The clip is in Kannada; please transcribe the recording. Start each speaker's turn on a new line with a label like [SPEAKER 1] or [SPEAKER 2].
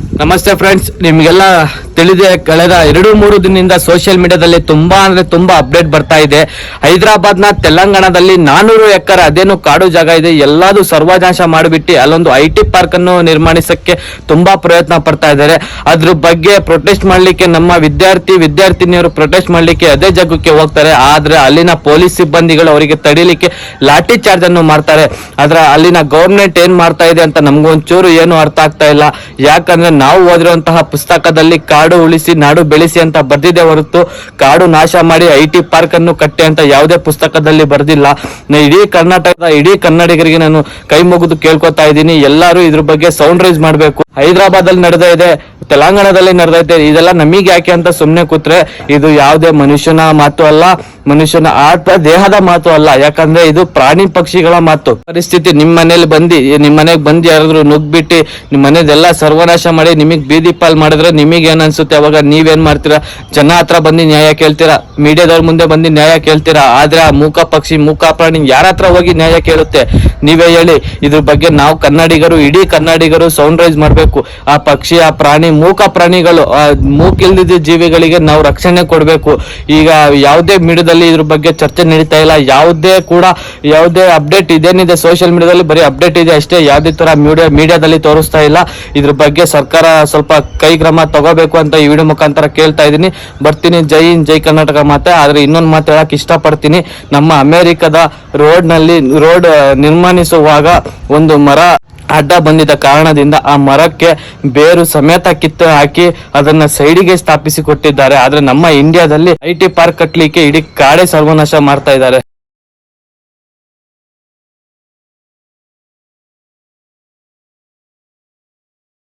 [SPEAKER 1] ನಮಸ್ತೆ ಫ್ರೆಂಡ್ಸ್, ನಿಮ್ಗೆಲ್ಲ ತಿಳಿದೆ ಕಳೆದ 2-3 ದಿನದಿಂದ ಸೋಷಿಯಲ್ ಮೀಡಿಯಾದಲ್ಲಿ ತುಂಬಾ ಅಪ್ಡೇಟ್ ಬರ್ತಾ ಇದೆ. ಹೈದರಾಬಾದ್ ನ ತೆಲಂಗಾಣದಲ್ಲಿ 400 ಎಕರೆ ಅದೇನು ಕಾಡು ಜಾಗ ಇದೆ, ಎಲ್ಲಾದು ಸರ್ವನಾಶ ಮಾಡಿಬಿಟ್ಟು ಅಲ್ಲೊಂದು IT ಪಾರ್ಕ್ ಅನ್ನು ನಿರ್ಮಾಣಿಸಕ್ಕೆ ತುಂಬಾ ಪ್ರಯತ್ನ ಪಡ್ತಾ ಇದ್ದಾರೆ. ಅದ್ರ ಬಗ್ಗೆ ಪ್ರೊಟೆಸ್ಟ್ ಮಾಡ್ಲಿಕ್ಕೆ ನಮ್ಮ ವಿದ್ಯಾರ್ಥಿನಿಯರು ಪ್ರೊಟೆಸ್ಟ್ ಮಾಡ್ಲಿಕ್ಕೆ ಅದೇ ಜಾಗಕ್ಕೆ ಹೋಗ್ತಾರೆ. ಆದ್ರೆ ಅಲ್ಲಿನ ಪೊಲೀಸ್ ಸಿಬ್ಬಂದಿಗಳು ಅವರಿಗೆ ತಡಿಲಿಕ್ಕೆ ಲಾಠಿ ಚಾರ್ಜ್ ಅನ್ನು ಮಾಡ್ತಾರೆ. ಆದ್ರೆ ಅಲ್ಲಿನ ಗೌರ್ಮೆಂಟ್ ಏನ್ ಮಾಡ್ತಾ ಇದೆ ಅಂತ ನಮ್ಗೊಂಚೂರು ಏನು ಅರ್ಥ ಆಗ್ತಾ ಇಲ್ಲ. ಯಾಕಂದ್ರೆ ನಾವು ಓದಿರುವಂತಹ ಪುಸ್ತಕದಲ್ಲಿ ಕಾಡು ಉಳಿಸಿ ನಾಡು ಬೆಳೆಸಿ ಅಂತ ಬರ್ದಿದೆ ಹೊರತು ಕಾಡು ನಾಶ ಮಾಡಿ IT ಪಾರ್ಕ್ ಅನ್ನು ಕಟ್ಟಿ ಅಂತ ಯಾವುದೇ ಪುಸ್ತಕದಲ್ಲಿ ಬರ್ದಿಲ್ಲ. ಇಡೀ ಕನ್ನಡಿಗರಿಗೆ ನಾನು ಕೈ ಮುಗಿದು ಕೇಳ್ಕೊತಾ ಇದ್ದೀನಿ, ಎಲ್ಲರೂ ಇದ್ರ ಬಗ್ಗೆ ಸೌಂಡ್ ರೈಸ್ ಮಾಡ್ಬೇಕು. ಹೈದರಾಬಾದ್ ಅಲ್ಲಿ ನಡೆದ ಇದೆ, ತೆಲಂಗಾಣದಲ್ಲಿ ನಡೆದೈತೆ, ಇದೆಲ್ಲ ನಮಗೆ ಯಾಕೆ ಅಂತ ಸುಮ್ನೆ ಕೂತ್ರೆ ಇದು ಯಾವುದೇ ಮನುಷ್ಯನ ಮಾತು ಅಲ್ಲ, ಮನುಷ್ಯನ ದೇಹದ ಮಾತು ಅಲ್ಲ. ಯಾಕಂದ್ರೆ ಇದು ಪ್ರಾಣಿ ಪಕ್ಷಿಗಳ ಮಾತು. ಪರಿಸ್ಥಿತಿ ನಿಮ್ಮ ಮನೆಗೆ ಬಂದು ಯಾರಾದ್ರೂ ನುಗ್ಬಿಟ್ಟು ನಿಮ್ಮ ಮನೆದೆಲ್ಲ ಸರ್ವನಾಶ ಮಾಡಿ ನಿಮಗ್ ಬೀದಿ ಪಾಲ್ ಮಾಡಿದ್ರೆ ನಿಮಗೆ ಏನ್ ಅನ್ಸುತ್ತೆ? ಅವಾಗ ನೀವೇನ್ ಮಾಡ್ತೀರಾ? ಜನ ಹತ್ರ ಬಂದು ನ್ಯಾಯ ಕೇಳ್ತೀರಾ, ಮೀಡಿಯಾದವ್ರ ಮುಂದೆ ಬಂದು ನ್ಯಾಯ ಕೇಳ್ತೀರಾ. ಆದ್ರೆ ಆ ಮೂಕ ಪಕ್ಷಿ ಮೂಕ ಪ್ರಾಣಿ ಯಾರ ಹತ್ರ ಹೋಗಿ ನ್ಯಾಯ ಕೇಳುತ್ತೆ? ನೀವೇ ಹೇಳಿ. ಇದ್ರ ಬಗ್ಗೆ ನಾವು ಇಡೀ ಕನ್ನಡಿಗರು ಸೌಂಡ್ ರೈಸ್ ಮಾಡ್ಬೇಕು. ಆ ಪಕ್ಷಿ, ಆ ಪ್ರಾಣಿ, ಮೂಕ ಪ್ರಾಣಿಗಳು, ಮೂಕಿಲ್ದಿದ್ದ ಜೀವಿಗಳಿಗೆ ನಾವು ರಕ್ಷಣೆ ಕೊಡ್ಬೇಕು. ಈಗ ಯಾವುದೇ ಮೀಡಿಯಾದಲ್ಲಿ ಇದ್ರ ಬಗ್ಗೆ ಚರ್ಚೆ ನಡೀತಾ ಇಲ್ಲ. ಯಾವುದೇ ಅಪ್ಡೇಟ್ ಇದೇನಿದೆ ಸೋಷಿಯಲ್ ಮೀಡಿಯಾದಲ್ಲಿ ಬರೀ ಅಪ್ಡೇಟ್ ಇದೆ ಅಷ್ಟೇ, ಯಾವುದೇ ತರ ಮೀಡಿಯಾದಲ್ಲಿ ತೋರಿಸ್ತಾ ಇಲ್ಲ. ಇದ್ರ ಬಗ್ಗೆ ಸರ್ಕಾರ ಸ್ವಲ್ಪ ಕೈ ಕ್ರಮ ತಗೋಬೇಕು ಅಂತ ಈ ವಿಡಿಯೋ ಮುಖಾಂತರ ಕೇಳ್ತಾ ಇದೀನಿ. ಬರ್ತೀನಿ. ಜೈ ಹಿಂದ್, ಜೈ ಕರ್ನಾಟಕ ಮಾತೆ. ಆದ್ರೆ ಇನ್ನೊಂದು ಮಾತು ಹೇಳಕ್ ಇಷ್ಟಪಡ್ತೀನಿ. ನಮ್ಮ ಅಮೆರಿಕದ ರೋಡ್ ನಿರ್ಮಾಣಿಸುವಾಗ ಒಂದು ಮರ ಅಡ್ಡ ಬಂದಿದ್ದ ಕಾರಣದಿಂದ ಆ ಮರಕ್ಕೆ ಬೇರು ಸಮೇತ ಕಿತ್ತು ಹಾಕಿ ಅದನ್ನ ಸೈಡಿಗೆ ಸ್ಥಾಪಿಸಿ ಕೊಟ್ಟಿದ್ದಾರೆ. ಆದ್ರೆ ನಮ್ಮ ಇಂಡಿಯಾದಲ್ಲಿ IT ಪಾರ್ಕ್ ಕಟ್ಲಿಕ್ಕೆ ಇಡೀ ಕಾಡೇ ಸರ್ವನಾಶ ಮಾಡ್ತಾ ಇದ್ದಾರೆ.